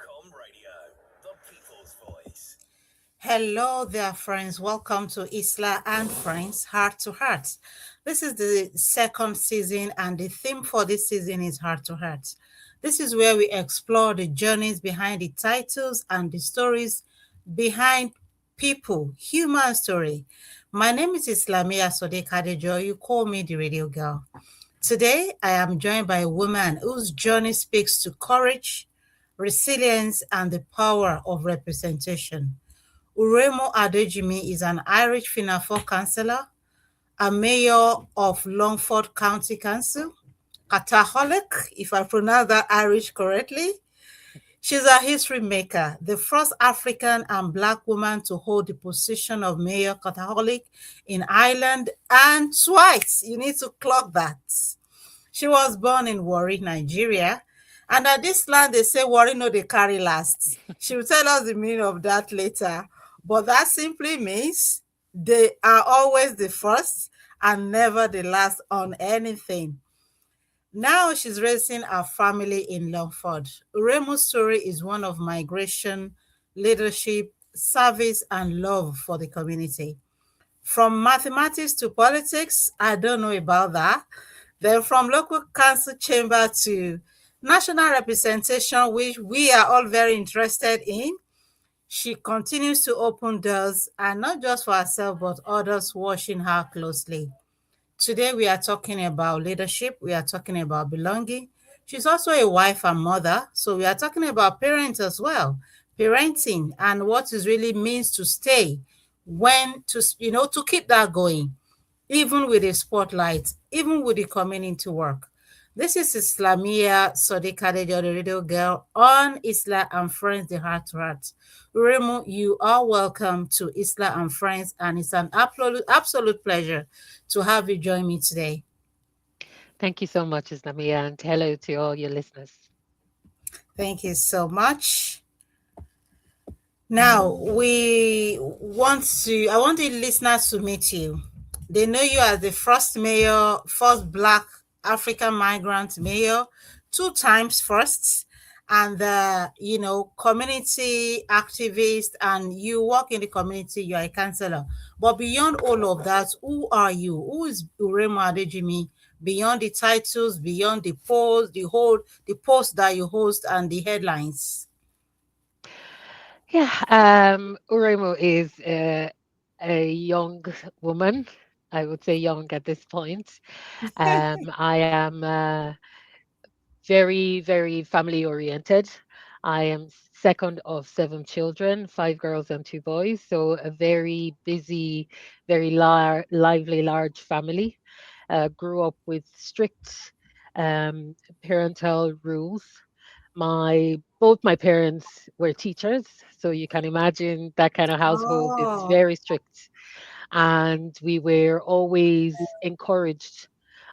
Radio, the people's voice. Hello there, friends. Welcome to Isla and Friends Heart to Heart. This is the second season, and the theme for this season is Heart to Heart. This is where we explore the journeys behind the titles and the stories behind people, human story. My name is Islamia Sodekadejo. You call me the radio girl. Today, I am joined by a woman whose journey speaks to courage, resilience, and the power of representation. Uruemu Adejinmi is an Irish Finafor councillor, a mayor of Longford County Council, Cathaoirleach, if I pronounce that Irish correctly. She's a history maker, the first African and Black woman to hold the position of Mayor Cathaoirleach in Ireland, and twice. You need to clock that. She was born in Warri, Nigeria, and at this land they say Warri no dey carry last. She will tell us the meaning of that later, but that simply means they are always the first and never the last on anything. Now she's raising a family in Longford. Uremu's story is one of migration, leadership, service, and love for the community. From mathematics to politics, I don't know about that. Then from local council chamber to national representation, which we are all very interested in, she continues to open doors, and not just for herself, but others watching her closely. Today, we are talking about leadership. We are talking about belonging. She's also a wife and mother. So we are talking about parents as well, parenting and what it really means to stay, when to, to keep that going, even with the spotlight, even with the community work. This is Islamia Sodikadejo, the radio girl on Isla and Friends, the Heart to Heart. Remo, you are welcome to Isla and Friends, and it's an absolute pleasure to have you join me today. Thank you so much, Islamia, and hello to all your listeners. Thank you so much. Now, I want the listeners to meet you. They know you as the first mayor, first Black African migrant mayor, two times first, and community activist, and you work in the community. You are a councillor. But beyond all of that, who are you? Who is Uruemu Adejinmi? Beyond the titles, beyond the polls, the post that you host, and the headlines. Yeah, Uruemu is a young woman. I would say young at this point. I am very, very family oriented. I am second of seven children, five girls and two boys. So a very busy, very lively, large family. Grew up with strict um, parental rules. My both parents were teachers, so you can imagine that kind of household is Oh, very strict, and we were always encouraged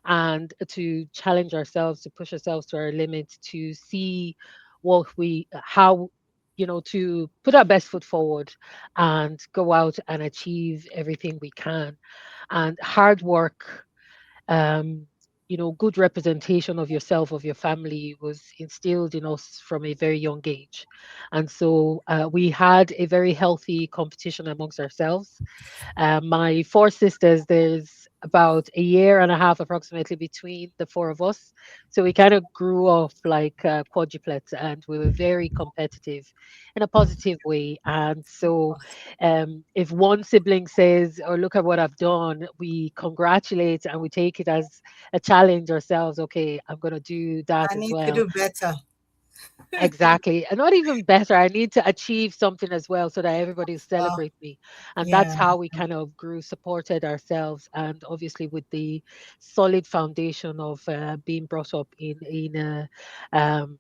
and to challenge ourselves, to push ourselves to our limits, to see what we how to put our best foot forward and go out and achieve everything we can. And hard work, um, good representation of yourself, of your family was instilled in us from a very young age. And so we had a very healthy competition amongst ourselves. My four sisters, there's about a year and a half approximately between the four of us. So we kind of grew up like quadruplets, and we were very competitive in a positive way. And so if one sibling says, "Oh, look at what I've done," we congratulate and we take it as a challenge ourselves. Okay, I'm going to do that I as need to well. do better. Exactly. And not even better. I need to achieve something as well so that everybody Wow. celebrate me. And that's Yeah. how we kind of grew, supported ourselves, and obviously with the solid foundation of being brought up um,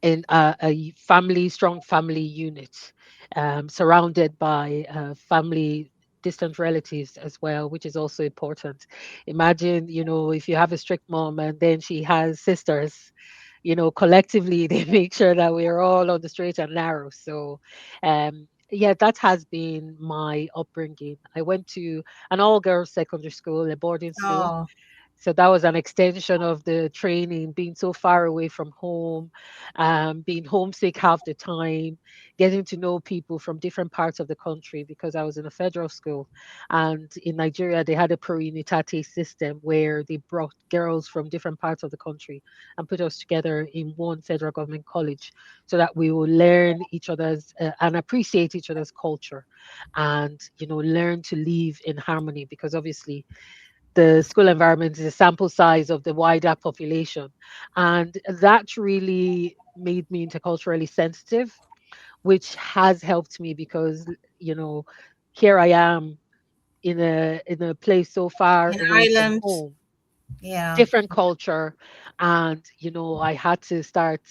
in a family, strong family unit, surrounded by family, distant relatives as well, which is also important. Imagine, if you have a strict mom and then she has sisters, collectively they make sure that we're all on the straight and narrow. So, yeah, that has been my upbringing. I went to an all girls secondary school, a boarding school. Oh, So that was an extension of the training, being so far away from home, being homesick half the time, getting to know people from different parts of the country because I was in a federal school. And in Nigeria, they had a pro unitate system where they brought girls from different parts of the country and put us together in one federal government college so that we will learn each other's and appreciate each other's culture and, learn to live in harmony because obviously the school environment is a sample size of the wider population. And that really made me interculturally sensitive, which has helped me because, you know, here I am in a place so far In away from Ireland, home, yeah. different culture, and I had to start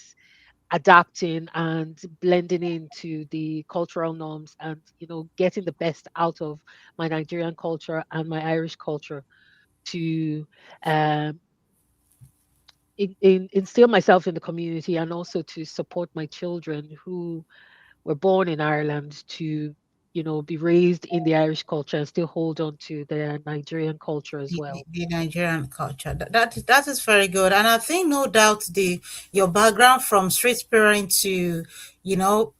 adapting and blending into the cultural norms and getting the best out of my Nigerian culture and my Irish culture to um, instill myself in the community and also to support my children who were born in Ireland to, be raised in the Irish culture and still hold on to their Nigerian culture as well. The Nigerian culture. That is very good, and I think no doubt the your background from street parent to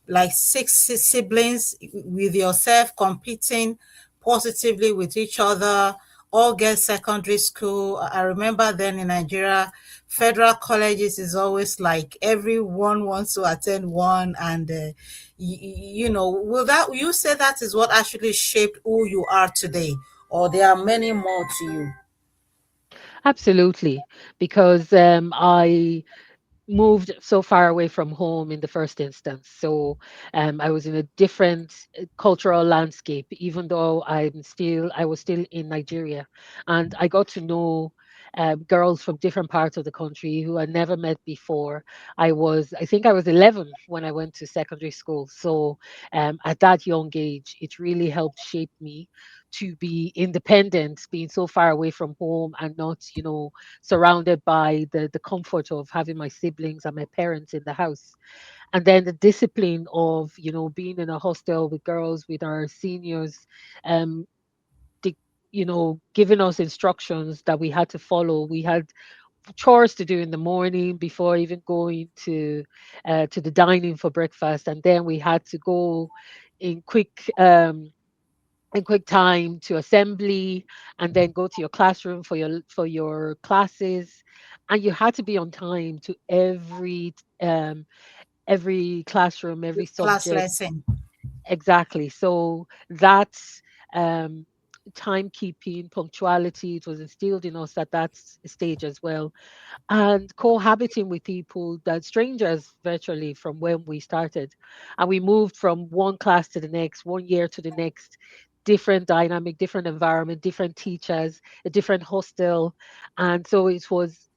like six siblings with yourself competing positively with each other, all get secondary school. I remember then in Nigeria, federal colleges is always like everyone wants to attend one, and will you say that is what actually shaped who you are today? Or there are many more to you? Absolutely, because I moved so far away from home in the first instance. So I was in a different cultural landscape, even though I was still in Nigeria, and I got to know girls from different parts of the country who I never met before. I think I was 11 when I went to secondary school. So at that young age, it really helped shape me to be independent, being so far away from home and not, surrounded by the comfort of having my siblings and my parents in the house. And then the discipline of, being in a hostel with girls, with our seniors, um, the, giving us instructions that we had to follow. We had chores to do in the morning before even going to the dining for breakfast, and then we had to go in quick time to assembly and then go to your classroom for your classes, and you had to be on time to every classroom, every Class subject. lesson. Exactly. So that's um timekeeping, punctuality, it was instilled in us at that stage as well, and cohabiting with people that strangers virtually from when we started. And we moved from one class to the next, one year to the next, different dynamic, different environment, different teachers, a different hostel. And so it was,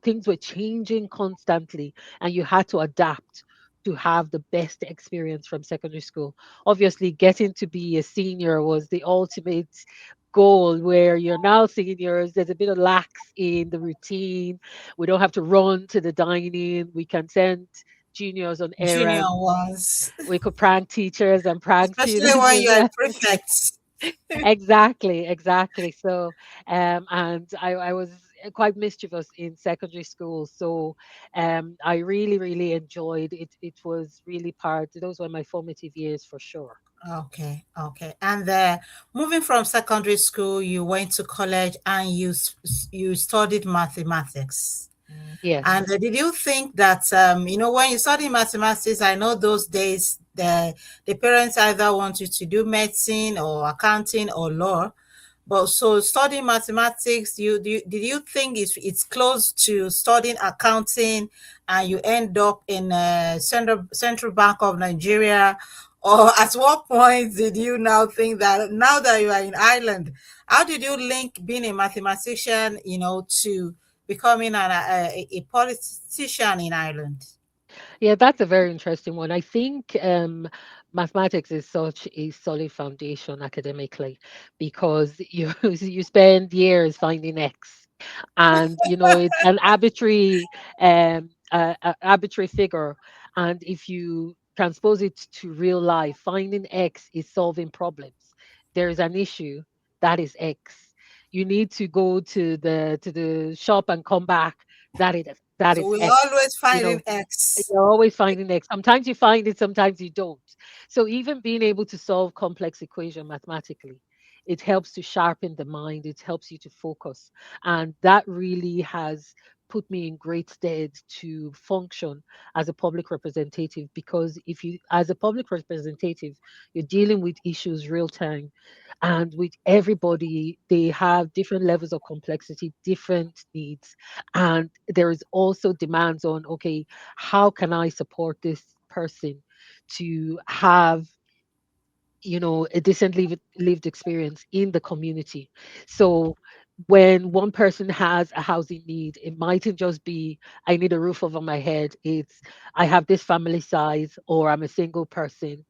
things were changing constantly, and you had to adapt to have the best experience from secondary school. Obviously, getting to be a senior was the ultimate goal where you're now seniors. There's a bit of lax in the routine. We don't have to run to the dining. We can send juniors on Junior errands. ones. We could prank teachers and prank Especially students when as you are well. prefects. Exactly, exactly. So, and I was quite mischievous in secondary school. So, I really, really enjoyed it. It was really those were my formative years for sure. Okay, okay. And moving from secondary school, you went to college and you studied mathematics. And Yes. did you think that when you study mathematics, I know those days the parents either want you to do medicine or accounting or law. But so studying mathematics, did you think it's close to studying accounting, and you end up in Central Bank of Nigeria, or at what point did you now think that now that you are in Ireland, how did you link being a mathematician, to becoming a politician in Ireland? Yeah, that's a very interesting one. I think mathematics is such a solid foundation academically because you spend years finding x, and it's an arbitrary figure, and if you transpose it to real life, finding x is solving problems. There is an issue, that is x. you need to go to the shop and come back. That So is we're X. always You finding know, X. you're always finding X. Sometimes you find it, sometimes you don't. So even being able to solve complex equation mathematically, it helps to sharpen the mind. It helps you to focus, and that really has put me in great stead to function as a public representative. Because if you, as a public representative, you're dealing with issues real time, and with everybody, they have different levels of complexity, different needs, and there is also demands on, okay, how can I support this person to have, a decent lived experience in the community. So when one person has a housing need, it mightn't just be, I need a roof over my head. It's, I have this family size, or I'm a single person.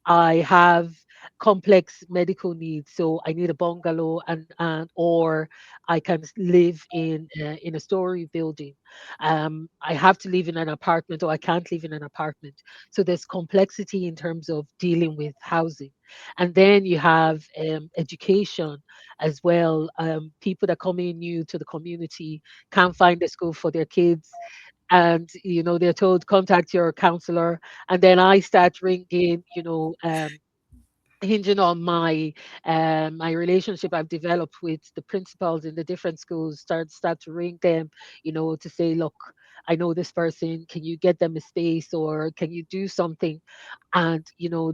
I have complex medical needs, so I need a bungalow, and or I can live in a story building. I have to live in an apartment, or I can't live in an apartment. So there's complexity in terms of dealing with housing. And then you have education as well. People that come in new to the community can't find a school for their kids. And they're told, contact your counselor. And then I start ringing, hinging on my relationship I've developed with the principals in the different schools, start to ring them, to say, look, I know this person. Can you get them a space, or can you do something? And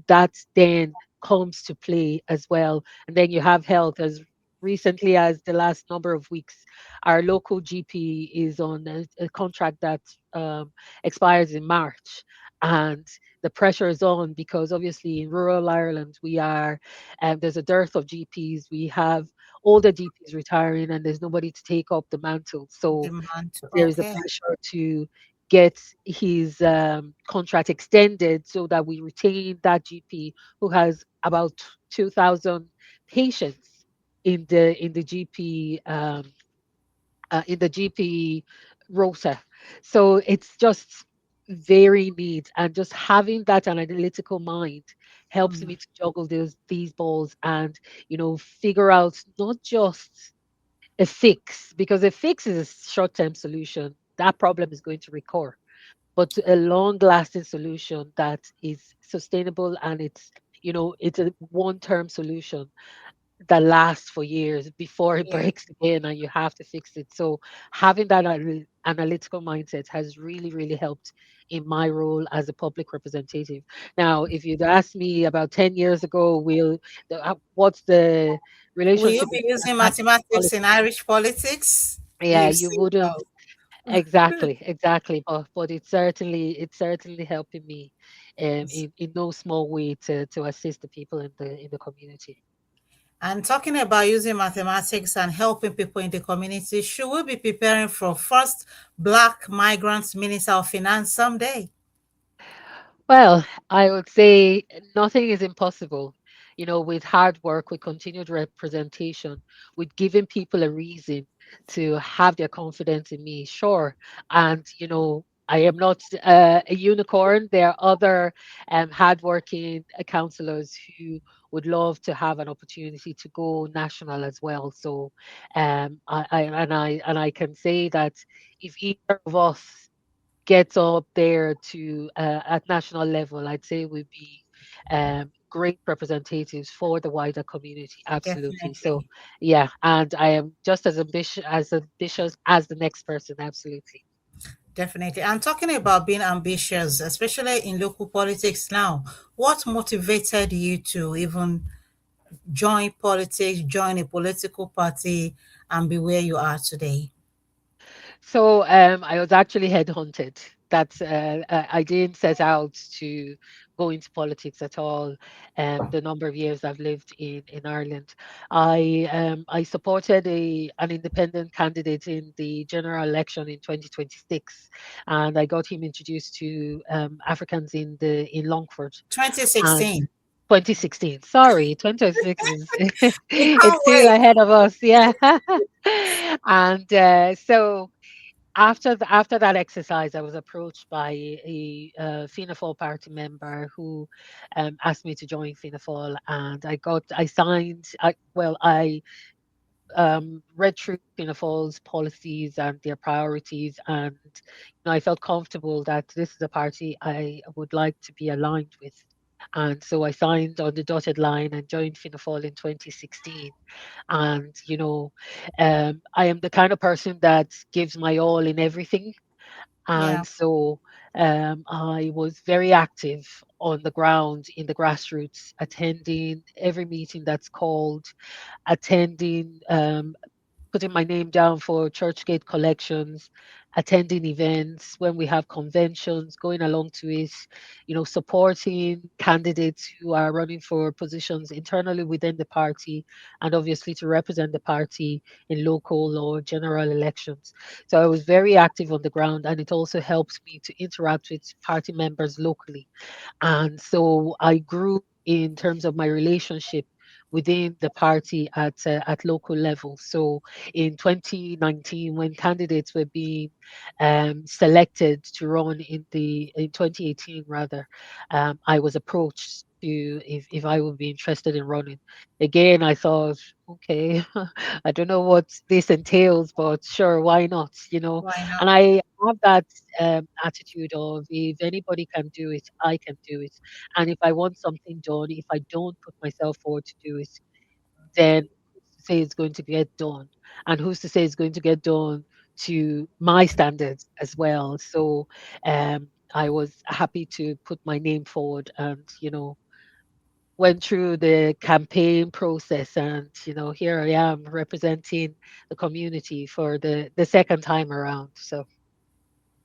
that then comes to play as well. And then you have health. As recently as the last number of weeks, our local GP is on a contract that um, expires in March, and the pressure is on, because obviously in rural Ireland we are, there's a dearth of GPs. We have older GPs retiring, and there's nobody to take up the mantle. So Demand to, there's a okay. pressure to get his contract extended, so that we retain that GP who has about 2,000 patients in the GP rota. So it's just very neat, and just having that analytical mind helps Mm, me to juggle these balls, and figure out not just a fix, because a fix is a short-term solution. That problem is going to recur, but a long-lasting solution that is sustainable, and it's a one-term solution that lasts for years before it yeah. breaks again, and you have to fix it. So having that analytical mindset has really, really helped in my role as a public representative. Now, if you'd asked me about 10 years ago, what's the Will you relationship be between using mathematics and mathematics in politics? Irish politics? Yeah, We'll you see wouldn't. now. Exactly, exactly. But it's certainly helping me in no small way to assist the people in the community. And talking about using mathematics and helping people in the community, should we be preparing for first Black migrant Minister of Finance someday? Well, I would say nothing is impossible. With hard work, with continued representation, with giving people a reason to have their confidence in me, sure. And, I am not a unicorn. There are other hardworking councillors who would love to have an opportunity to go national as well. So, I can say that if either of us gets up there to at national level, I'd say we'd be great representatives for the wider community. Absolutely. So Definitely. yeah, and I am just as ambitious as the next person. Absolutely. Definitely. And talking about being ambitious, especially in local politics now, what motivated you to even join politics, join a political party, and be where you are today? So I was actually headhunted. I didn't set out to go into politics at all. The number of years I've lived in Ireland, I supported an independent candidate in the general election in 2026, and I got him introduced to Africans in Longford. And 2016. 2016, sorry, 2026 is We can't it's still wait. ahead of us, yeah. And so after that exercise, I was approached by a Fianna Fáil party member who asked me to join Fianna Fáil, and I signed. I read through Fianna Fáil's policies and their priorities, and I felt comfortable that this is a party I would like to be aligned with. And so I signed on the dotted line and joined Fianna Fáil in 2016. And I am the kind of person that gives my all in everything. Yeah. And so I was very active on the ground in the grassroots, attending every meeting that's called, attending, putting my name down for Churchgate collections, attending events when we have conventions, going along to it, supporting candidates who are running for positions internally within the party, and obviously to represent the party in local or general elections. So I was very active on the ground, and it also helps me to interact with party members locally. And so I grew in terms of my relationship within the party at local level. So in 2019, when candidates were being selected to run in 2018 rather, I was approached to if I would be interested in running. Again, I thought, okay, I don't know what this entails, but sure, why not? Why And not? I have that attitude of if anybody can do it, I can do it. And if I want something done, if I don't put myself forward to do it, then who's to say it's going to get done? And who's to say it's going to get done to my standards as well? So I was happy to put my name forward and, went through the campaign process, and here I am representing the community for the second time around. So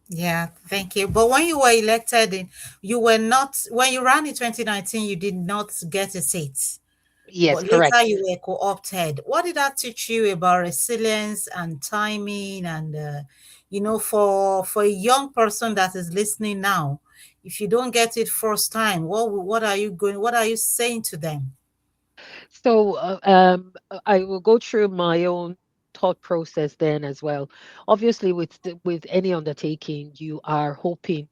Yeah, thank you. But when you were elected in, you were not, when you ran in 2019, you did not get a seat. yes, But later correct. you were co-opted. What did that teach you about resilience and timing? And for a young person that is listening now, if you don't get it first time, what are you going? What are you saying to them? So I will go through my own thought process then as well. Obviously, with any undertaking, you are hoping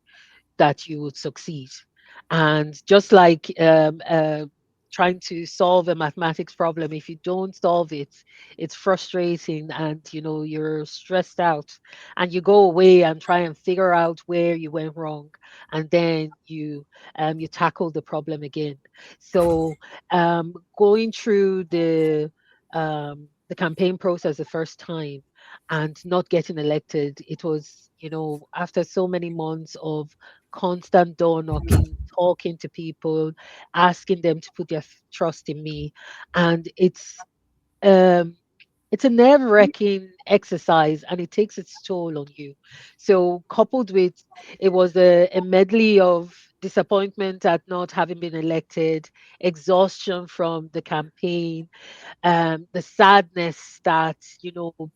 that you would succeed. And just like trying to solve a mathematics problem, if you don't solve it, it's frustrating, and you're stressed out, and you go away and try and figure out where you went wrong, and then you tackle the problem again. So going through the campaign process the first time and not getting elected, it was, after so many months of constant door knocking, talking to people, asking them to put their trust in me. And um it's a nerve-wracking exercise, and it takes its toll on you. So coupled with, it was a medley of disappointment at not having been elected, exhaustion from the campaign, the sadness that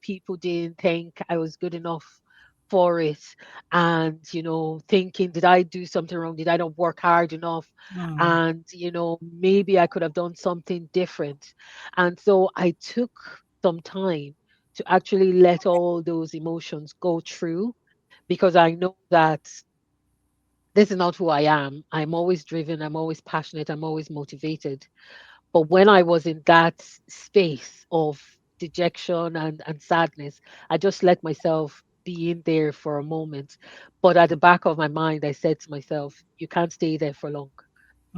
people didn't think I was good enough for it, and thinking, did I do something wrong? Did I not work hard enough? Hmm. And maybe I could have done something different. And so I took some time to actually let all those emotions go through, because I know that this is not who I am. I'm always driven, I'm always passionate, I'm always motivated. But when I was in that space of dejection and sadness, I just let myself be in there for a moment. But at the back of my mind, I said to myself, you can't stay there for long.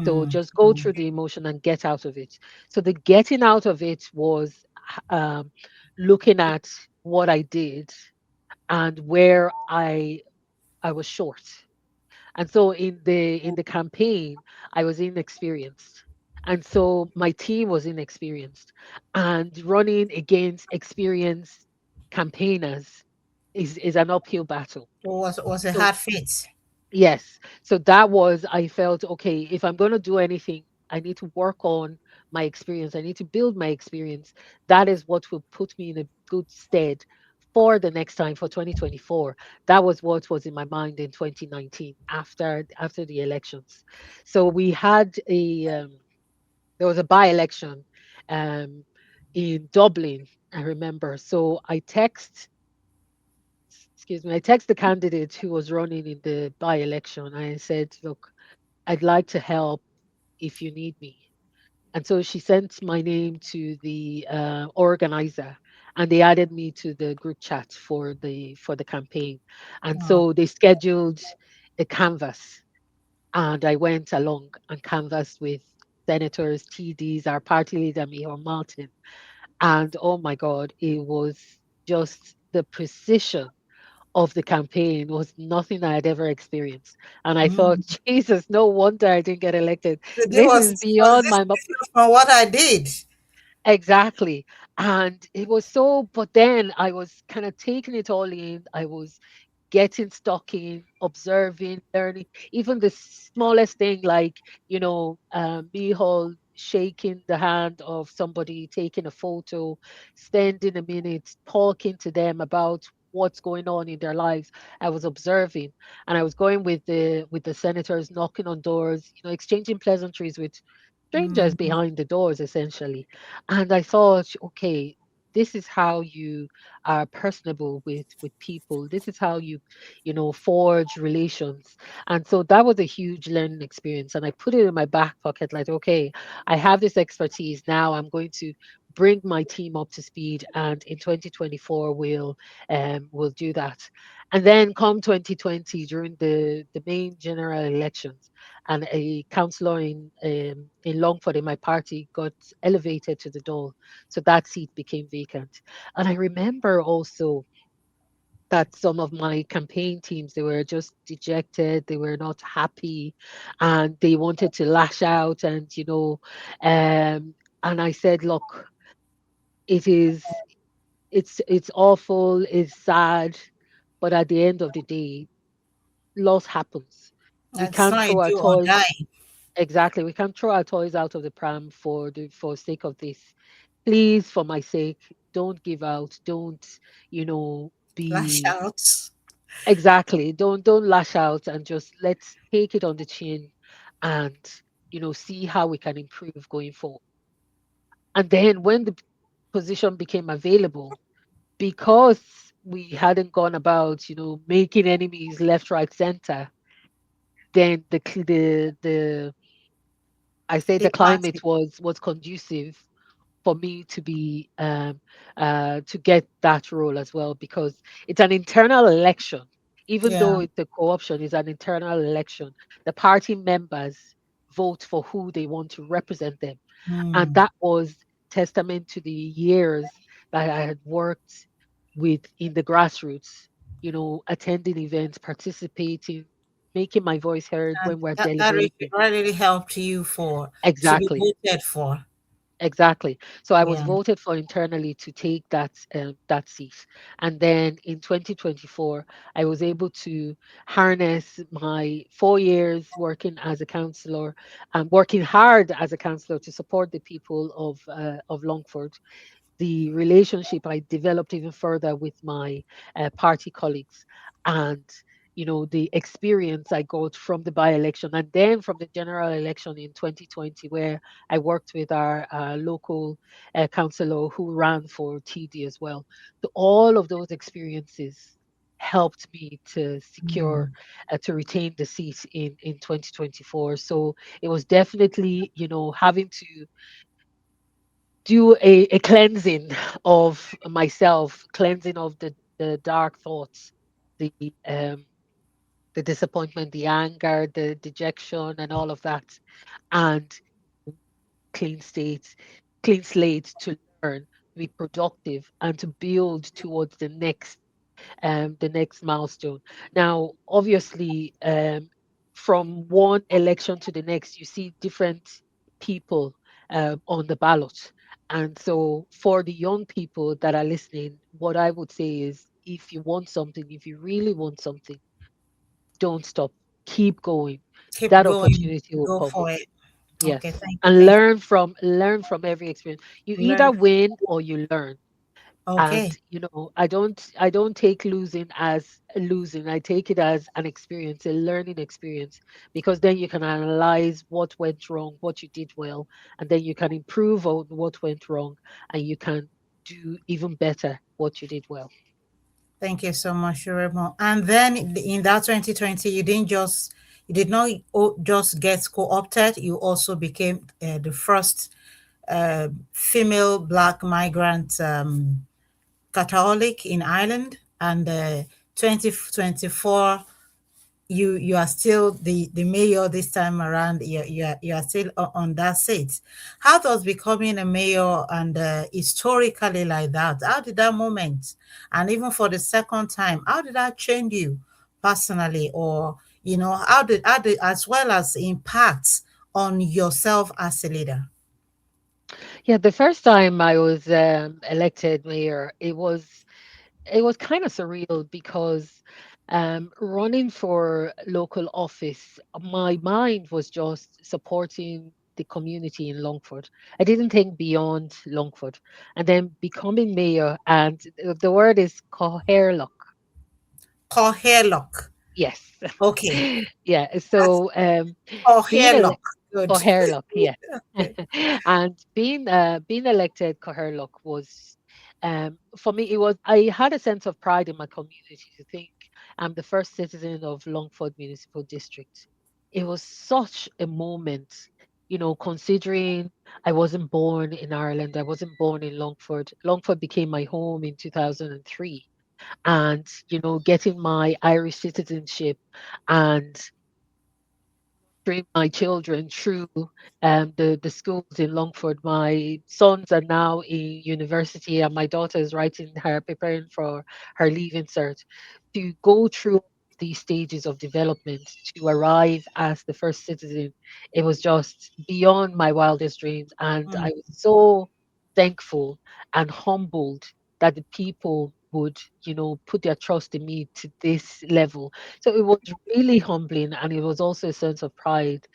So Hmm. just go through the emotion and get out of it. So the getting out of it was um, looking at what I did and where I was short. And so in the campaign, I was inexperienced. And so my team was inexperienced. And running against experienced campaigners is an uphill battle. Was a So hard fit. yes. So that was, I felt, okay, if I'm going to do anything, I need to work on my experience. I need to build my experience. That is what will put me in a good stead for the next time, for 2024. That was what was in my mind in 2019, after the elections. So we had there was a by-election um, in Dublin, I remember. So I text the candidate who was running in the by-election. I said, look, I'd like to help if you need me. And so she sent my name to the organizer. and they added me to the group chat for the campaign. And Oh, so they scheduled a canvas, and I went along and canvassed with senators, TDs, our party leader, Miho Martin. And oh my God, it was just the precision of the campaign was nothing I had ever experienced. And I thought, mm. Jesus, no wonder I didn't get elected. So this This is was beyond this my different from what I did? exactly. And it was so, but then I was kind of taking it all in. I was getting stuck in, observing, learning, even the smallest thing like, me hold shaking the hand of somebody, taking a photo, spending a minute talking to them about what's going on in their lives. I was observing, and I was going with the senators, knocking on doors, exchanging pleasantries with strangers Mm, behind the doors, essentially. And I thought, okay, this is how you are personable with people. This is how you forge relations. And so that was a huge learning experience. And I put it in my back pocket, like, okay, I have this expertise. Now I'm going to bring my team up to speed. And in 2024, we'll do that. And then come 2020, during the main general elections, and a councillor in Longford in my party got elevated to the Dáil. So that seat became vacant. And I remember also that some of my campaign teams, they were just dejected, they were not happy, and they wanted to lash out. And I said, look, it is it's awful, it's sad, but at the end of the day, loss happens. We it's can't not a throw our do or toys. die. Exactly. We can't throw our toys out of the pram for sake of this. Please, for my sake, don't give out. Don't, Lash be out. exactly. Don't lash out, and just let's take it on the chin, and see how we can improve going forward. And then when the position became available, because we hadn't gone about, making enemies left, right, center, then the I say The the party. climate was conducive for me to be to get that role as well, because it's an internal election. Even Yeah. though it's a co-option, is an internal election. The party members vote for who they want to represent them, and Mm. that was testament to the years that I had worked with in the grassroots. Attending events, participating, making my voice heard And when we're that deliberating. really helped you for to be Exactly. voted for. Exactly. So I was Yeah. voted for internally to take that seat, and then in 2024, I was able to harness my 4 years working as a councillor and working hard as a councillor to support the people of Longford, the relationship I developed even further with my party colleagues, and the experience I got from the by-election, and then from the general election in 2020, where I worked with our local councillor who ran for TD as well. So all of those experiences helped me to secure Mm. to retain the seat in 2024. So it was definitely having to do a cleansing of myself, cleansing of the dark thoughts, the um the disappointment, the anger, the dejection, and all of that, and clean state, clean slate to learn, to be productive, and to build towards the next milestone. Now, obviously, from one election to the next, you see different people on the ballot. And so, for the young people that are listening, what I would say is, if you want something, if you really want something, don't stop, keep going. Keep That going. opportunity will Go come. for it. Yes. Okay. And Thank learn from every experience. You you. either Learn. win or you learn. And Okay. I don't take losing as losing. I take it as an experience, a learning experience, because then you can analyze what went wrong, what you did well, and then you can improve on what went wrong, and you can do even better what you did well. Thank you so much, Uruemu. And then in that 2020, you did not just get co-opted. You also became the first female Black migrant Cathaoirleach in Ireland, and 2024 you are still the mayor this time around. You are still on that seat. How does becoming a mayor and historically like that, how did that moment, and even for the second time, how did that change you personally, or how did as well as impact on yourself as a leader? Yeah, the first time I was elected mayor, it was kind of surreal because running for local office, my mind was just supporting the community in Longford. I didn't think beyond Longford. And then becoming mayor, and the word is Cathaoirleach. Cathaoirleach. Yes. Okay. Yeah. That's So being Cathaoirleach. Good. Cathaoirleach, yeah. Okay. And being elected Cathaoirleach was, for me, it was, I had a sense of pride in my community to think I'm the first citizen of Longford Municipal District. It was such a moment, considering I wasn't born in Ireland, I wasn't born in Longford. Longford became my home in 2003. And, getting my Irish citizenship and train my children through the schools in Longford. My sons are now in university, and my daughter is writing her preparing for her leaving cert. To go through these stages of development to arrive as the first citizen, it was just beyond my wildest dreams, and I was so thankful and humbled that the people would put their trust in me to this level. So it was really humbling, and it was also a sense of pride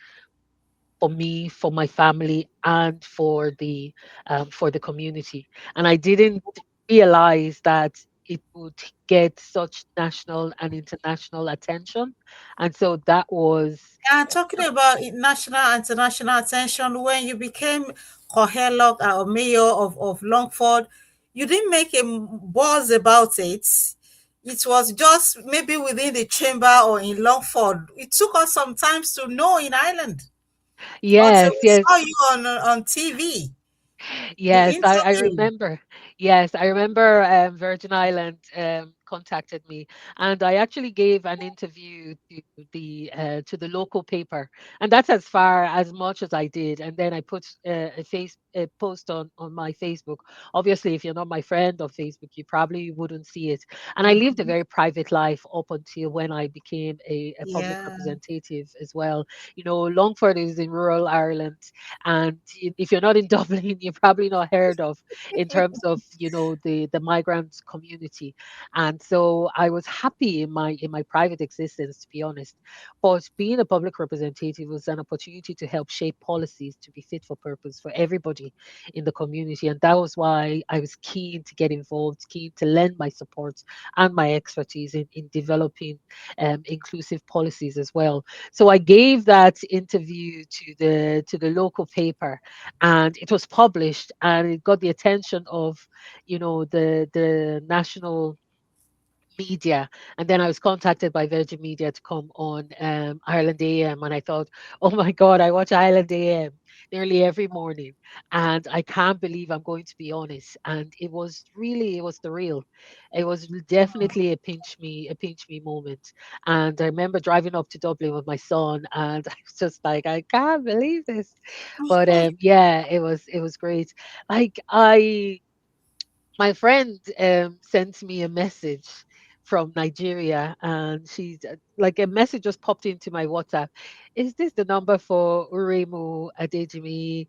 for me, for my family, and for the community. And I didn't realize that it would get such national and international attention. And so that was, Yeah, talking about national and international attention, when you became Cathaoirleach or mayor of Longford, you didn't make a buzz about it. It was just maybe within the chamber or in Longford. It took us some time to know in Ireland until yes, we yes. saw you on TV, the Yes, I interview. remember. Yes, I remember Virgin Island contacted me, and I actually gave an interview to the local paper, and that's as far as much as I did. And then I put a post on my Facebook. Obviously, if you're not my friend on Facebook, you probably wouldn't see it. And I lived a Mhm. very private life up until when I became a public Yeah. representative as well. Longford is in rural Ireland, and if you're not in Dublin, you're probably not heard of in terms of the migrant community. And so I was happy in my private existence, to be honest. But being a public representative was an opportunity to help shape policies to be fit for purpose for everybody in the community, and that was why I was keen to get involved, keen to lend my support and my expertise in developing inclusive policies as well. So I gave that interview to the local paper, and it was published, and it got the attention of the national media. And then I was contacted by Virgin Media to come on Ireland AM, and I thought, oh my God, I watch Ireland AM nearly every morning, and I can't believe I'm going to be honest. And it was the real. It was definitely a pinch me moment. And I remember driving up to Dublin with my son, and I was just like, I can't believe this. But yeah, it was great. Like my friend sent me a message from Nigeria, and she's like, a message just popped into my WhatsApp. Is this the number for Uruemu Adejinmi?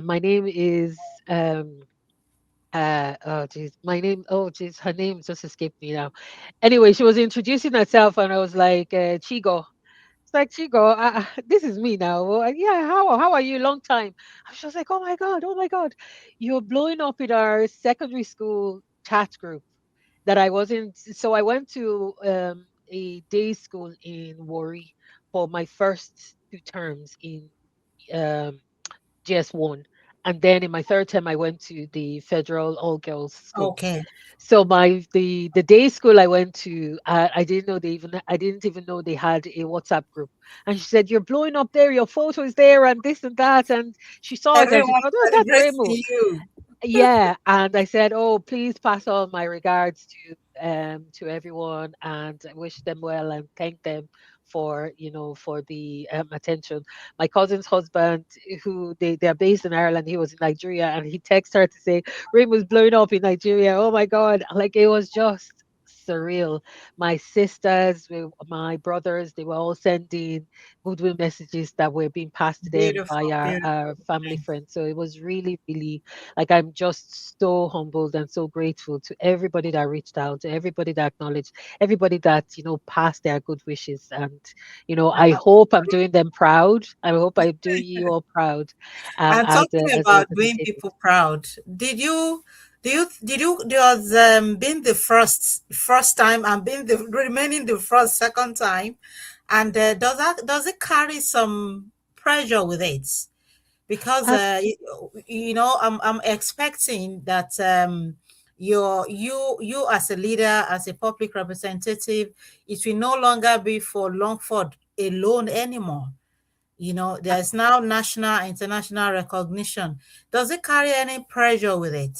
My name is oh geez, her name just escaped me now. Anyway, she was introducing herself, and I was like, Chigo. It's like, Chigo, this is me now. Well, yeah, how are you? Long time. And she was like, oh my God, you're blowing up in our secondary school chat group that I wasn't. So I went to a day school in Warri for my first two terms in um, GS1. And then in my third term, I went to the federal all girls school. Okay. So the day school I went to, I didn't even know they had a WhatsApp group. And she said, "You're blowing up there. Your photo is there, and this and that." And she saw it, and she Everyone thought, "Oh, that's celebrates Remo." you. yeah, and I said, "Oh, please pass on my regards to everyone, and I wish them well and thank them for for the attention." My cousin's husband, who they're based in Ireland, he was in Nigeria, and he texted her to say rain was blowing up in Nigeria. Oh my God, like it was just surreal. My sisters, my brothers, they were all sending goodwill messages that were being passed to them by Beautiful, our beautiful. family friends. So it was really, really like I'm just so humbled and so grateful to everybody that reached out, to everybody that acknowledged, everybody that, passed their good wishes. And, I hope I'm doing them proud. I hope I'm doing you all proud And talking as a about doing representative. people proud, does being the first time and being the remaining the first second time, and does it carry some pressure with it? Because I'm expecting that you as a leader, as a public representative, it will no longer be for Longford alone anymore. There's now national, international recognition. Does it carry any pressure with it?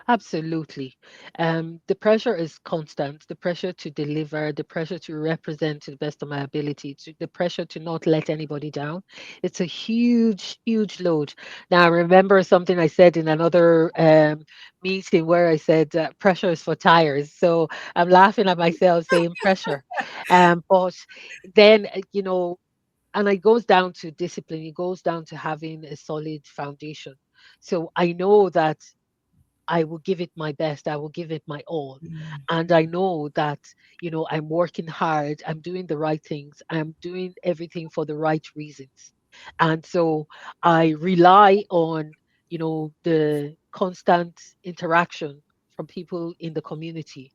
Absolutely. The pressure is constant. The pressure to deliver, the pressure to represent to the best of my ability, the pressure to not let anybody down. It's a huge, huge load. Now, I remember something I said in another meeting where I said pressure is for tires. So I'm laughing at myself saying pressure. But then, and it goes down to discipline, it goes down to having a solid foundation. So I know that I will give it my best. I will give it my all. And I know that, I'm working hard. I'm doing the right things. I'm doing everything for the right reasons. And so I rely on, the constant interaction from people in the community.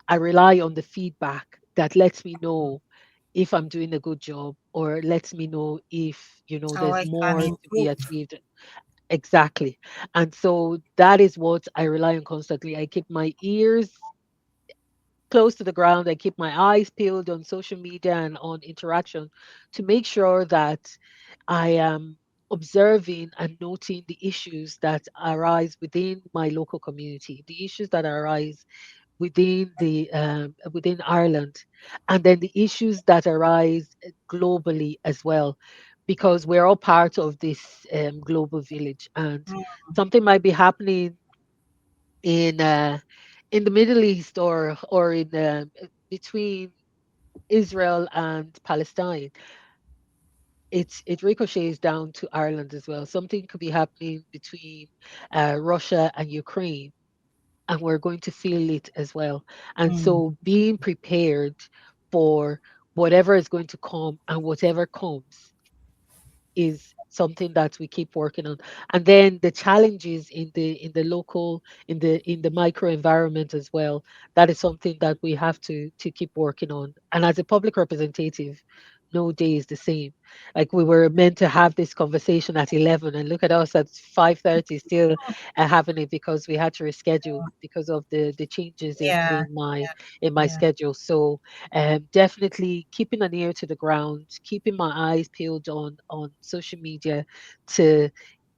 I rely on the feedback that lets me know if I'm doing a good job or lets me know if, How there's I can more to be improve. achieved. Exactly. And so that is what I rely on constantly. I keep my ears close to the ground. I keep my eyes peeled on social media and on interaction to make sure that I am observing and noting the issues that arise within my local community, the issues that arise within Ireland, and then the issues that arise globally as well, because we're all part of this global village, and something might be happening in in the Middle East or in between Israel and Palestine. It ricochets down to Ireland as well. Something could be happening between Russia and Ukraine, and we're going to feel it as well. And Mm, so being prepared for whatever is going to come and whatever comes is something that we keep working on. And then the challenges in the local, in the micro environment as well, that is something that we have to keep working on. And as a public representative, no day is the same. Like we were meant to have this conversation at 11, and look at us at 5:30 still having it because we had to reschedule because of the changes in yeah, in my in my yeah. schedule. So definitely keeping an ear to the ground, keeping my eyes peeled on social media to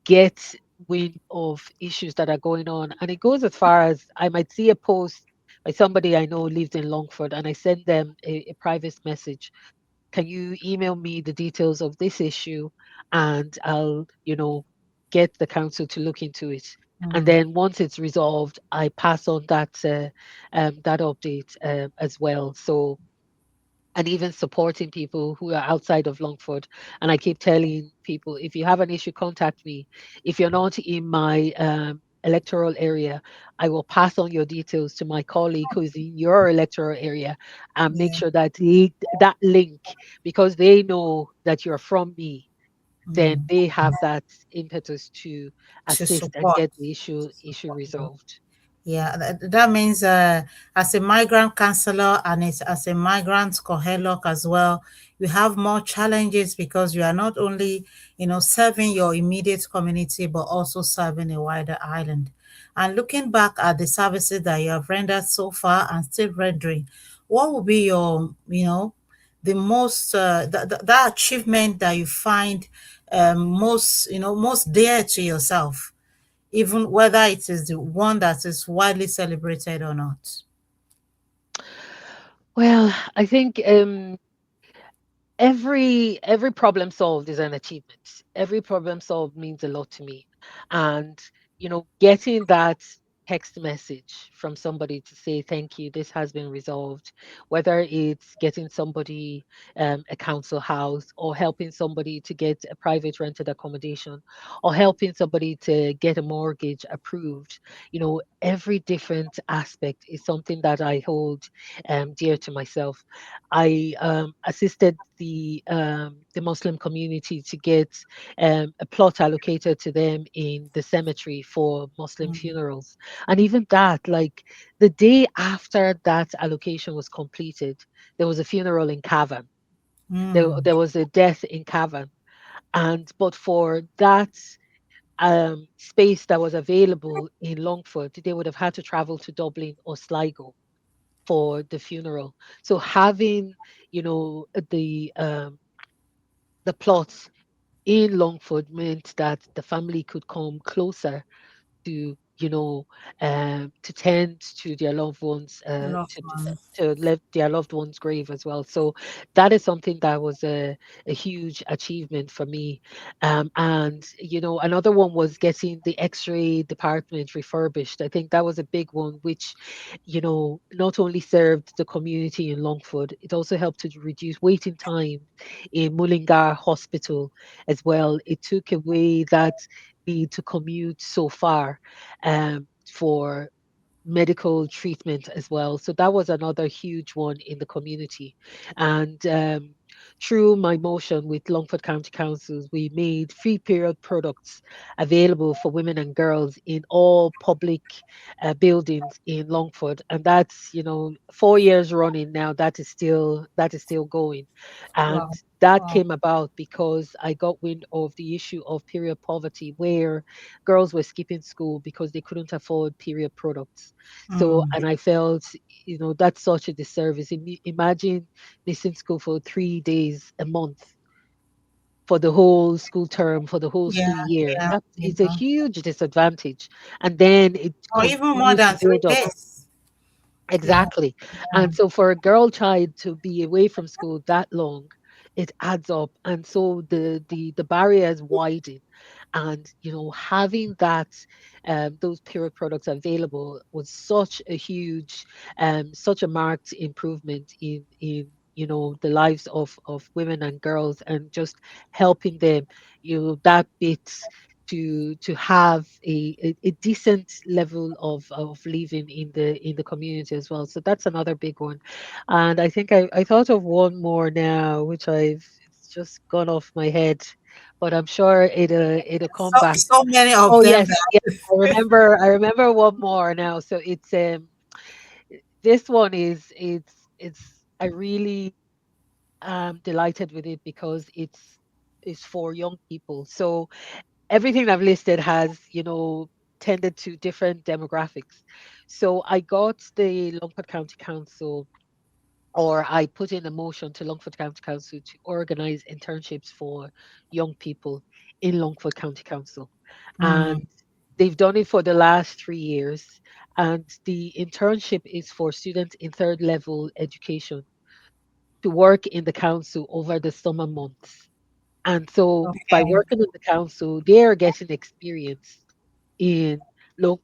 get wind of issues that are going on. And it goes as far as I might see a post by somebody I know lives in Longford, and I send them a private message. Can you email me the details of this issue, and I'll get the council to look into it. And Mm, then once it's resolved, I pass on that update as well. So, and even supporting people who are outside of Longford. And I keep telling people, if you have an issue, contact me. If you're not in my electoral area, I will pass on your details to my colleague who is in your electoral area and make yeah. sure that that link, because they know that you're from me, then Mm. they have that impetus to To assist and support. get the issue resolved. Yeah, that means as a migrant counselor and as a migrant cohelok as well, you have more challenges because you are not only, serving your immediate community, but also serving a wider island. And looking back at the services that you have rendered so far and still rendering, what would be your, the most, that achievement that you find most dear to yourself? even whether it is the one that is widely celebrated or not? Well, I think every problem solved is an achievement. Every problem solved means a lot to me. And getting that text message from somebody to say thank you, this has been resolved, whether it's getting somebody a council house, or helping somebody to get a private rented accommodation, or helping somebody to get a mortgage approved. Every different aspect is something that I hold dear to myself. I assisted the Muslim community to get a plot allocated to them in the cemetery for Muslim Mm. funerals, and even that, like the day after that allocation was completed, there was a funeral in Cavan. Mm. There was a death in Cavan, and but for that space that was available in Longford, they would have had to travel to Dublin or Sligo for the funeral. So having, you know, the plots in Longford meant that the family could come closer to to tend to their loved ones, Loved ones. to live their loved ones grave as well. So that is something that was a huge achievement for me. And another one was getting the x-ray department refurbished. I think that was a big one, which not only served the community in Longford, it also helped to reduce waiting time in Mullingar Hospital as well. It took away that need to commute so far for medical treatment as well. So that was another huge one in the community. And through my motion with Longford County Councils, we made free period products available for women and girls in all public buildings in Longford. And that's 4 years running now. That is still going, and Wow. that Wow. came about because I got wind of the issue of period poverty, where girls were skipping school because they couldn't afford period products. So, Mm. and I felt, that's such a disservice. Imagine missing school for 3 days a month for the whole school term, for the whole Yeah, school year. yeah, That is a yeah. huge disadvantage. And then it Or even more continues to than three build up. days. Yeah, Exactly. yeah. And so for a girl child to be away from school that long, it adds up. And so the barriers widen. And having that those period products available was such a huge such a marked improvement in the lives of women and girls, and just helping them, that bit to have a decent level of living in the community as well. So that's another big one. And I think I thought of one more now, which it's just gone off my head, but I'm sure it'll come So back. so many of Oh them yes, that yes. I remember one more now. So this one it's I really am delighted with it because it's for young people. So everything I've listed has, tended to different demographics. So I got the Longford County Council, or I put in a motion to Longford County Council to organize internships for young people in Longford County Council. And mm, they've done it for the last 3 years. And the internship is for students in third level education to work in the council over the summer months. And so by okay. working in the council, they are getting experience in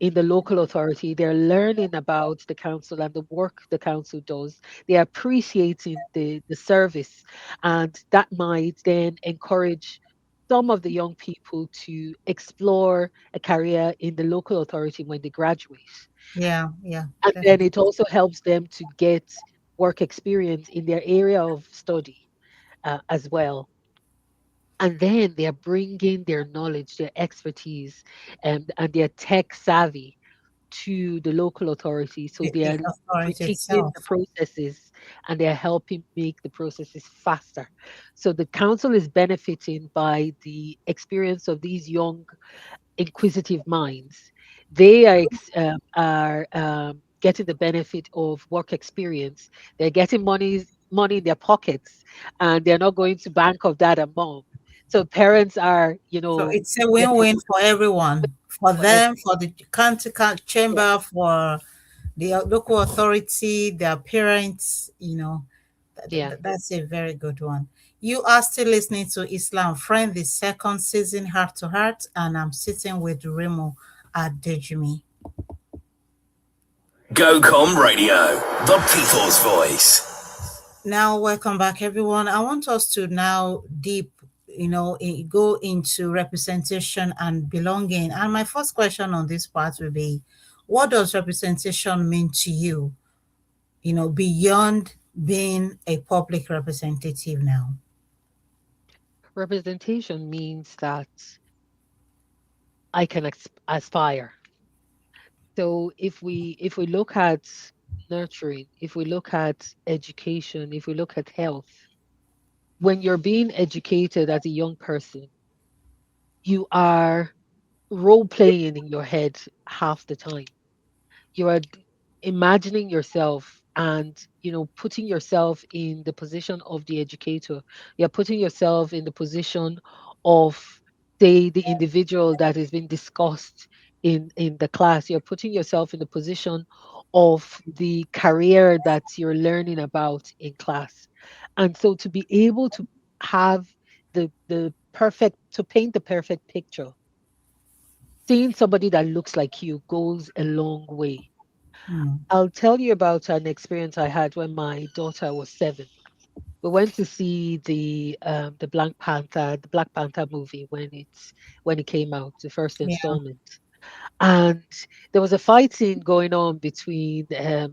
in the local authority. They're learning about the council and the work the council does. They're appreciating the service, and that might then encourage some of the young people to explore a career in the local authority when they graduate. Yeah, yeah, And then definitely. it also helps them to get work experience in their area of study as well. And then they're bringing their knowledge, their expertise, and their tech savvy to the local authority. So they The are authority critiquing the itself. processes, and they're helping make the processes faster. So the council is benefiting by the experience of these young inquisitive minds. They are getting the benefit of work experience. They're getting money in their pockets, and they're not going to bank of that amount. So parents are, So it's a they're win-win for everyone, for for every, them, for the yeah, chamber, for the local authority, their parents, yeah. that's a very good one. You are still listening to Islam Friend, the second season, Heart to Heart, and I'm sitting with Uruemu Adejinmi. GoCom Radio, the people's voice. Now, welcome back, everyone. I want us to now go into representation and belonging. And my first question on this part will be, what does representation mean to you, beyond being a public representative now? Representation means that I can aspire. So if we look at nurturing, if we look at education, if we look at health, when you're being educated as a young person, you are role playing in your head half the time. You are imagining yourself and putting yourself in the position of the educator. You're putting yourself in the position of, say, the individual that is being discussed in the class. You're putting yourself in the position of the career that you're learning about in class. And so to be able to have the perfect, to paint the perfect picture, seeing somebody that looks like you goes a long way. Mm, I'll tell you about an experience I had when my daughter was 7. We went to see the Black Panther movie when it came out, the first yeah, installment. And there was a fight scene going on between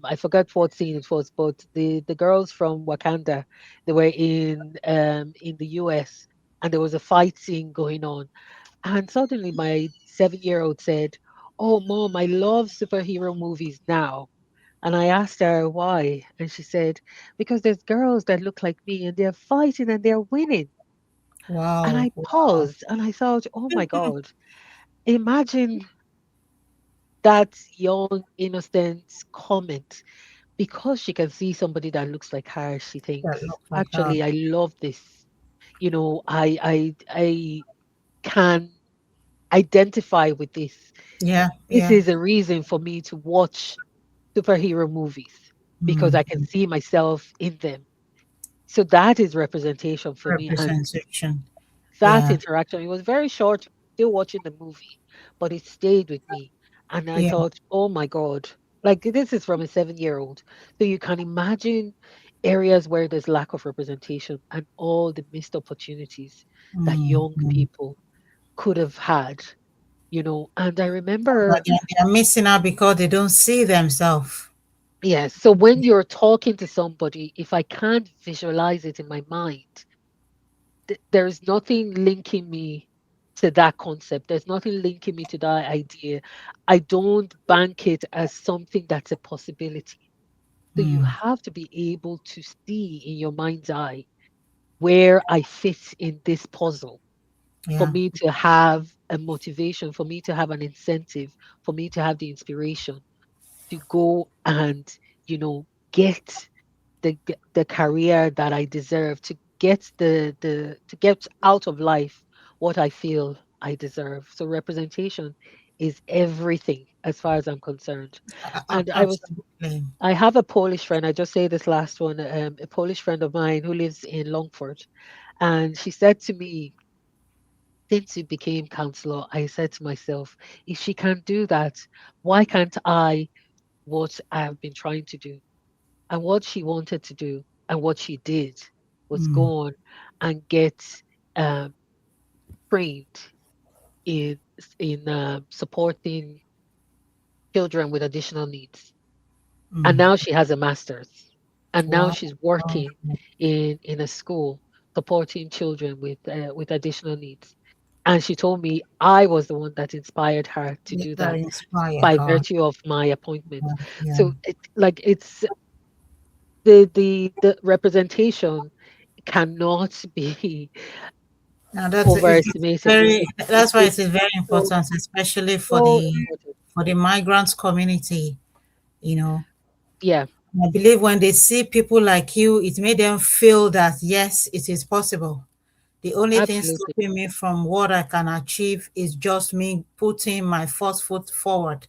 I forgot what scene it was, but the girls from Wakanda, they were in the US, and there was a fight scene going on. And suddenly my 7-year-old said, "Oh, mom, I love superhero movies now." And I asked her why. And she said, "Because there's girls that look like me and they're fighting and they're winning." And wow, I wow. paused and I thought, oh my God, imagine that young, innocent comment. Because she can see somebody that looks like her, she That thinks, look like her. actually, I love this. I can identify with this. Yeah, This yeah. is a reason for me to watch superhero movies because Mm, I can see myself in them. So that is representation for me. And representation. that Yeah, interaction, it was very short, still watching the movie, but it stayed with me. And I yeah. thought, oh my God, like this is from a 7-year-old. So you can imagine areas where there's lack of representation and all the missed opportunities that Mm, young mm. people could have had. And I remember, But they're missing out because they don't see themselves. yes, so when you're talking to somebody, if I can't visualize it in my mind, there's nothing linking me to that concept. There's nothing linking me to that idea. I don't bank it as something that's a possibility. So you Mm, have to be able to see in your mind's eye where I fit in this puzzle for yeah. me to have a motivation, for me to have an incentive, for me to have the inspiration to go and, get the career that I deserve, to get to get out of life what I feel I deserve. So representation is everything as far as I'm concerned. And Absolutely. I have a Polish friend. I just say this last one, a Polish friend of mine who lives in Longford, and she said to me, since you became councillor, I said to myself, if she can do that, why can't I what I have been trying to do? And what she wanted to do and what she did was go Mm, on and get um, trained in supporting children with additional needs. And mm. now she has a master's, and now Wow. she's Wow. working in a school supporting children with additional needs. And she told me I was the one that inspired her to do That that inspired by her. virtue of my appointment. Yeah. So it's the representation cannot be Now it's overestimated. very, that's why It's it is very so, important, especially so important. for the migrant community, you know. Yeah, I believe when they see people like you, it made them feel that yes, it is possible. The only thing Absolutely. stopping me from what I can achieve is just me putting my first foot forward,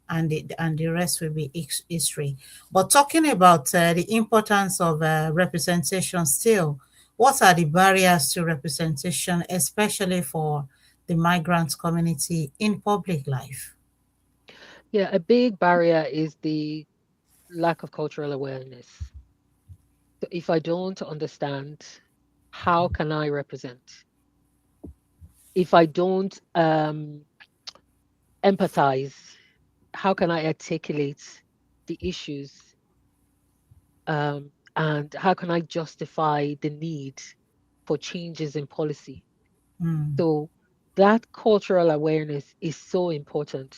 and the rest will be history. But talking about the importance of representation still, what are the barriers to representation, especially for the migrant community in public life? Yeah, a big barrier is the lack of cultural awareness. So if I don't understand, how can I represent? If I don't empathize, how can I articulate the issues? And how can I justify the need for changes in policy? Mm, So that cultural awareness is so important.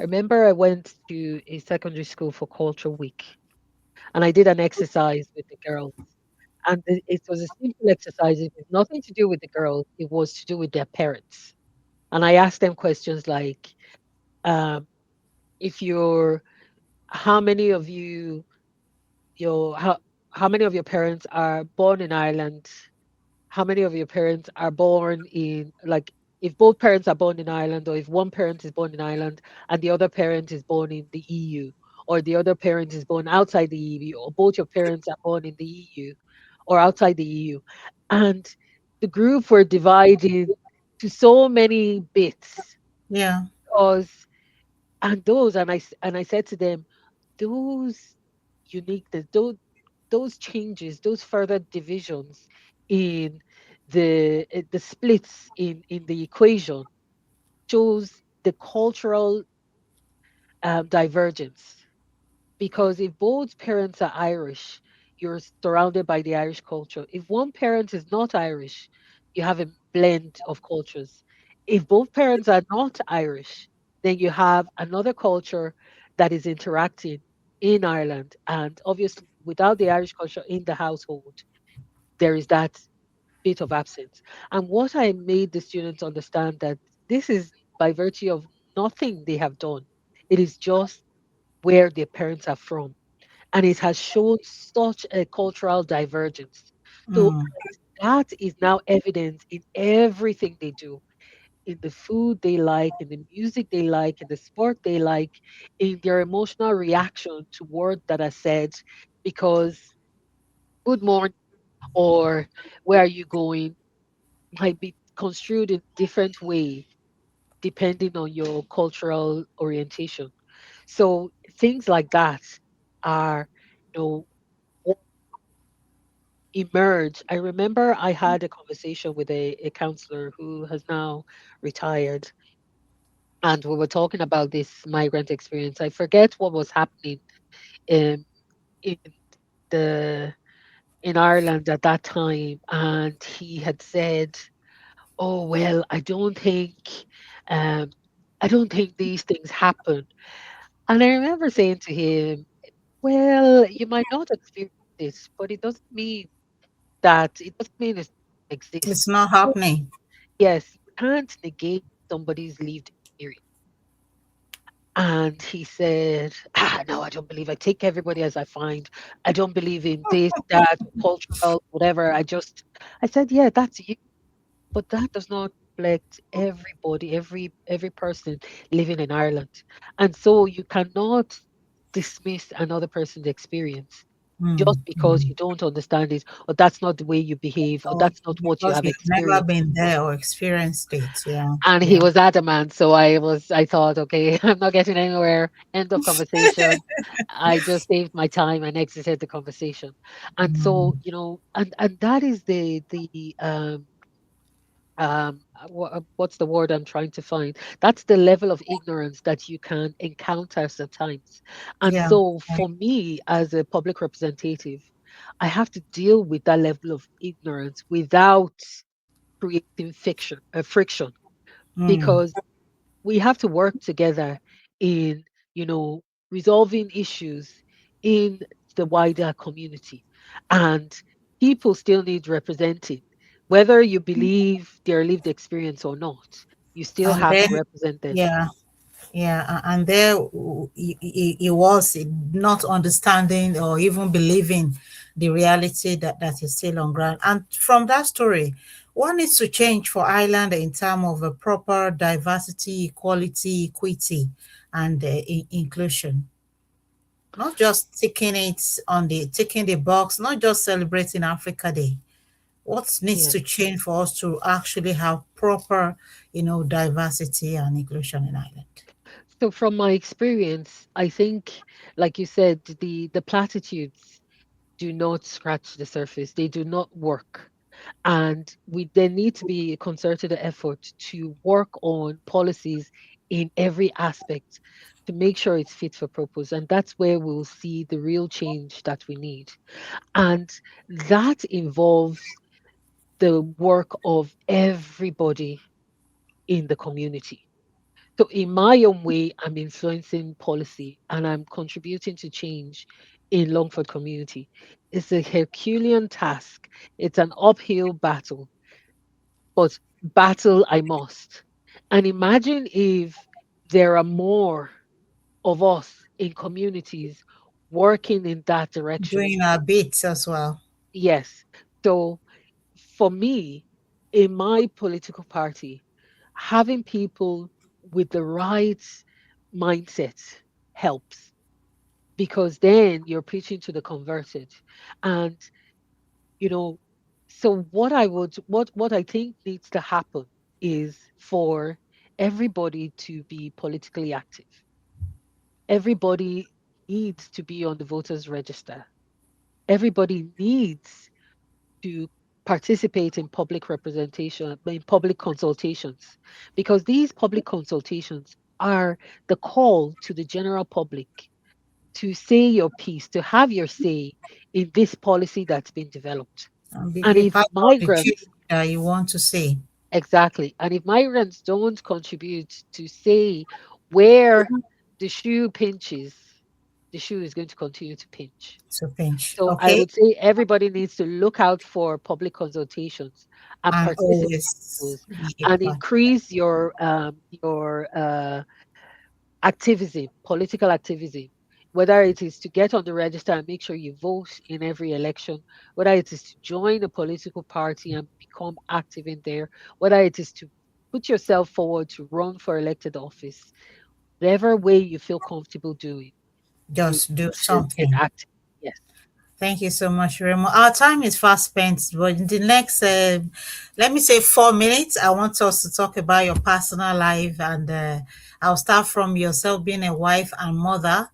I remember I went to a secondary school for Culture Week, and I did an exercise with the girls. And it was a simple exercise. It was nothing to do with the girls, it was to do with their parents. And I asked them questions like, um, if you're, how many of you, your, how many of your parents are born in Ireland? How many of your parents are born in, like, if both parents are born in Ireland, or if one parent is born in Ireland and the other parent is born in the EU, or the other parent is born outside the EU, or both your parents are born in the EU or outside the EU. And the group were divided to so many bits yeah. because, and those, and I said to them, those uniqueness, those changes, those further divisions in the splits in the equation shows the cultural divergence. Because if both parents are Irish, you're surrounded by the Irish culture. If one parent is not Irish, you have a blend of cultures. If both parents are not Irish, then you have another culture that is interacting in Ireland. And obviously, without the Irish culture in the household, there is that bit of absence. And what I made the students understand that this is by virtue of nothing they have done. It is just where their parents are from, and it has shown such a cultural divergence. So Mm, that is now evident in everything they do, in the food they like, in the music they like, in the sport they like, in their emotional reaction to words that are said, because good morning or where are you going might be construed in different way depending on your cultural orientation. So things like that are, you know, emerge. I remember I had a conversation with a counselor who has now retired, and we were talking about this migrant experience. I forget what was happening in in the in Ireland at that time, and he had said, "Oh well, um, I don't think these things happen." And I remember saying to him, "Well, you might not experience this, but it doesn't mean it exists." it's not happening. Yes, you can't negate somebody's lived experience. And he said, no, I don't believe I take everybody as I find. I don't believe in this, that, cultural, whatever. I said, yeah, that's you. But that does not reflect everybody, every person living in Ireland. And so you cannot dismiss another person's experience just Mm, because mm. you don't understand it, or that's not the way you behave, or So that's not what you because have you've never experienced. been there or experienced it, yeah, And he yeah. was adamant. So I thought, okay, I'm not getting anywhere. End of conversation. I just saved my time and exited the conversation. And so, Mm, and that is what's the word I'm trying to find? That's the level of ignorance that you can encounter sometimes. And yeah, so right. for me as a public representative, I have to deal with that level of ignorance without creating friction, Mm. because we have to work together in, you know, resolving issues in the wider community. And people still need representing, whether you believe their lived experience or not. You still And have then, to represent them. yeah, yeah, and there he was not understanding or even believing the reality that is still on ground. And from that story, What needs to change for Ireland in terms of a proper diversity, equality, equity, and inclusion? Not just ticking the box, not just celebrating Africa Day. What needs Yeah. to change for us to actually have proper, diversity and inclusion in Ireland? So from my experience, I think, like you said, the platitudes do not scratch the surface. They do not work. And there need to be a concerted effort to work on policies in every aspect to make sure it's fit for purpose. And that's where we'll see the real change that we need. And that involves the work of everybody in the community. So, in my own way, I'm influencing policy and I'm contributing to change in Longford community. It's a Herculean task. It's an uphill battle, but battle I must. And imagine if there are more of us in communities working in that direction. Doing our bits as well. Yes. So for me, in my political party, having people with the right mindset helps because then you're preaching to the converted. And, you know, so what I think needs to happen is for everybody to be politically active. Everybody needs to be on the voters register. Everybody needs to participate in public representation, in public consultations, because these public consultations are the call to the general public to say your piece, to have your say in this policy that's been developed. And And be if part of the change migrants, that you want to see. exactly, and if migrants don't contribute to say where the shoe pinches, the shoe is going to continue to pinch. To pinch. So I Okay. would say everybody needs to look out for public consultations and And participate in always those be a and part. increase your activism, political activism. Whether it is to get on the register and make sure you vote in every election, whether it is to join a political party and become active in there, whether it is to put yourself forward to run for elected office, whatever way you feel comfortable doing, you Just do get something. active. Yes. Thank you so much, Remo. Our time is fast spent, but in the next, let me say 4 minutes, I want us to talk about your personal life. And I'll start from yourself being a wife and mother.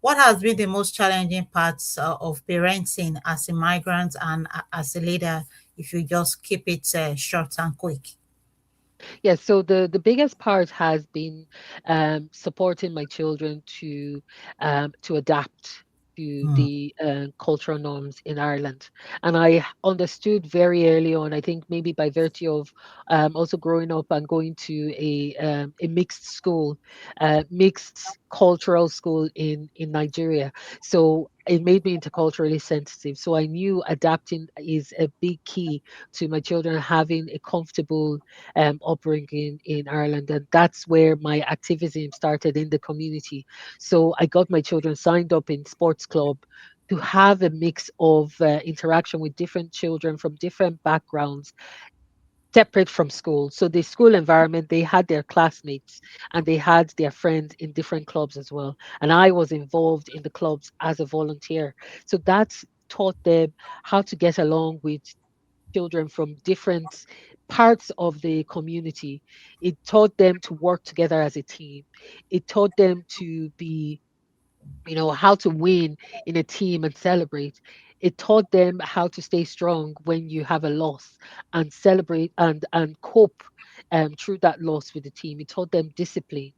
What has been the most challenging parts of parenting as a migrant and as a leader, if you just keep it short and quick? Yes, so the biggest part has been supporting my children to adapt to Mm, the cultural norms in Ireland, and I understood very early on. I think maybe by virtue of also growing up and going to a mixed school, mixed cultural school in Nigeria, so it made me interculturally sensitive. So I knew adapting is a big key to my children having a comfortable upbringing in Ireland. And that's where my activism started in the community. So I got my children signed up in sports club to have a mix of interaction with different children from different backgrounds separate from school. So the school environment, they had their classmates and they had their friends in different clubs as well. And I was involved in the clubs as a volunteer. So that's taught them how to get along with children from different parts of the community. It taught them to work together as a team. It taught them to be, how to win in a team and celebrate. It taught them how to stay strong when you have a loss and celebrate and cope through that loss with the team. It taught them discipline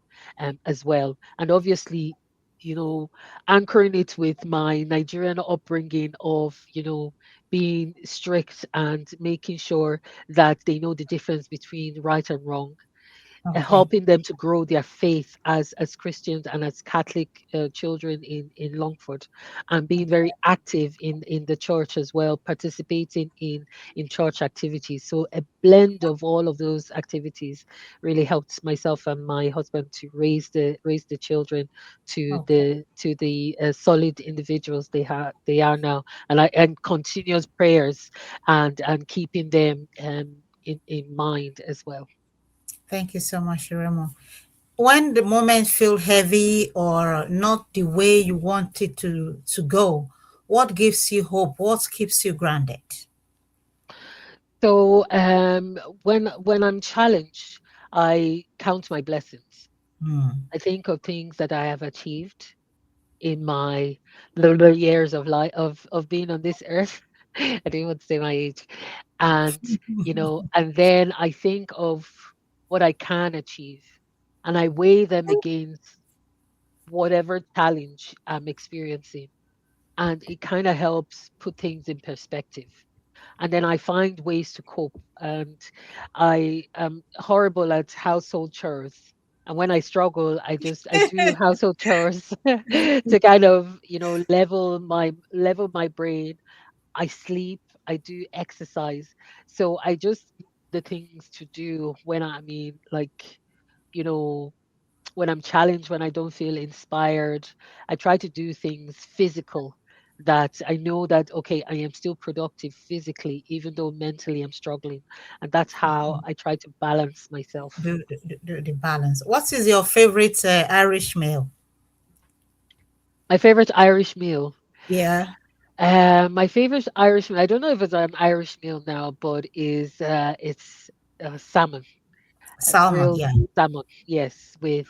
as well. And obviously, you know, anchoring it with my Nigerian upbringing of, being strict and making sure that they know the difference between right and wrong, okay. helping them to grow their faith as Christians and as Catholic children in Longford, and being very active in the church as well, participating in church activities. So a blend of all of those activities really helped myself and my husband to raise the children to Okay. the solid individuals they are now, and continuous prayers and keeping them. in mind as well. Thank you so much, Uruemu. When the moment feel heavy or not the way you want it to go, what gives you hope? What keeps you grounded? So when I'm challenged, I count my blessings. Hmm. I think of things that I have achieved in my little years of life of being on this earth. I didn't want to say my age. And and then I think of what I can achieve and I weigh them against whatever challenge I'm experiencing. And it kind of helps put things in perspective. And then I find ways to cope. And I am horrible at household chores. And when I struggle, I do household chores to kind of level my brain. I sleep. I do exercise. So I just the things to do when you know when I'm challenged, when I don't feel inspired, I try to do things physical that I know that, okay, I am still productive physically, even though mentally I'm struggling. And that's how I try to balance myself. The balance. What is your favorite Irish meal? My favorite Irish meal. Yeah, My favorite Irish meal, I don't know if it's an Irish meal now, but it's salmon, salmon. grilled Yeah, salmon, yes, with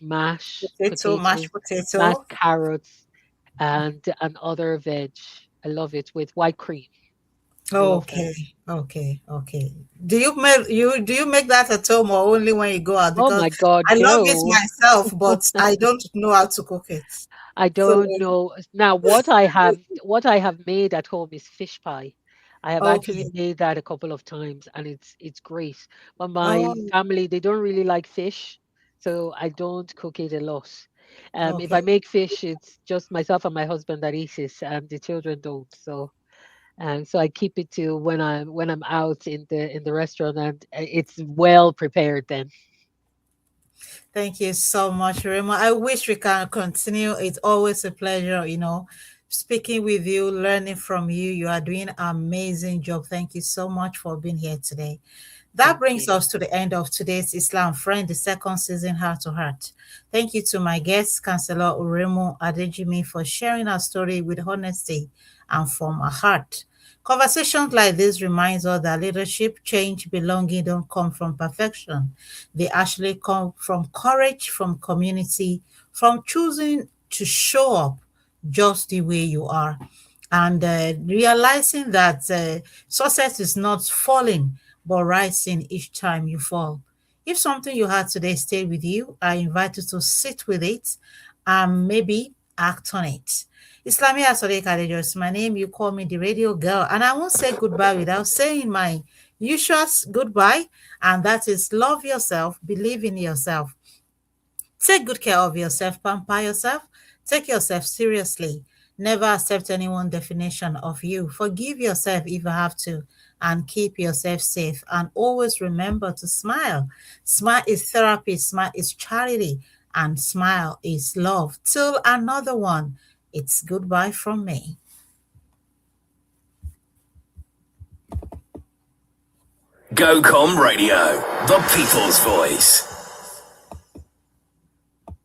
mashed potato, mashed potatoes, potato. mashed carrots, and other veg. I love it with white cream. I love that. Okay, okay. Do you make that at home or only when you go out? Oh Because my God, I love it no. myself, but I don't know how to cook it. I So don't know. Now, what I have made at home is fish pie. I have actually okay. made that a couple of times and it's great. But my Oh, family, they don't really like fish, so I don't cook it a lot. If I okay. make fish, it's just myself and my husband that eat it, and the children don't. So I keep it to when I'm out in the restaurant, and it's well prepared then. Thank you so much, Remo. I wish we can continue. It's always a pleasure, speaking with you, learning from you. You are doing an amazing job. Thank you so much for being here today. That Thank brings you. us to the end of today's Islam Friend, the second season, Heart to Heart. Thank you to my guest, Councillor Uruemu Adejinmi, for sharing our story with honesty and from our heart. Conversations like this reminds us that leadership, change, belonging don't come from perfection. They actually come from courage, from community, from choosing to show up just the way you are, and realizing that success is not falling but rising each time you fall. If something you had today stayed with you, I invite you to sit with it and maybe act on it. Islami Asode Kadejo is my name. You call me the radio girl, and I won't say goodbye without saying my usual goodbye, and that is love yourself, believe in yourself, take good care of yourself, pamper yourself, take yourself seriously. Never accept anyone's definition of you. Forgive yourself if you have to, and keep yourself safe. And always remember to smile. Smile is therapy, smile is charity, and smile is love. Till another one, it's goodbye from me. GoCom Radio, the people's voice.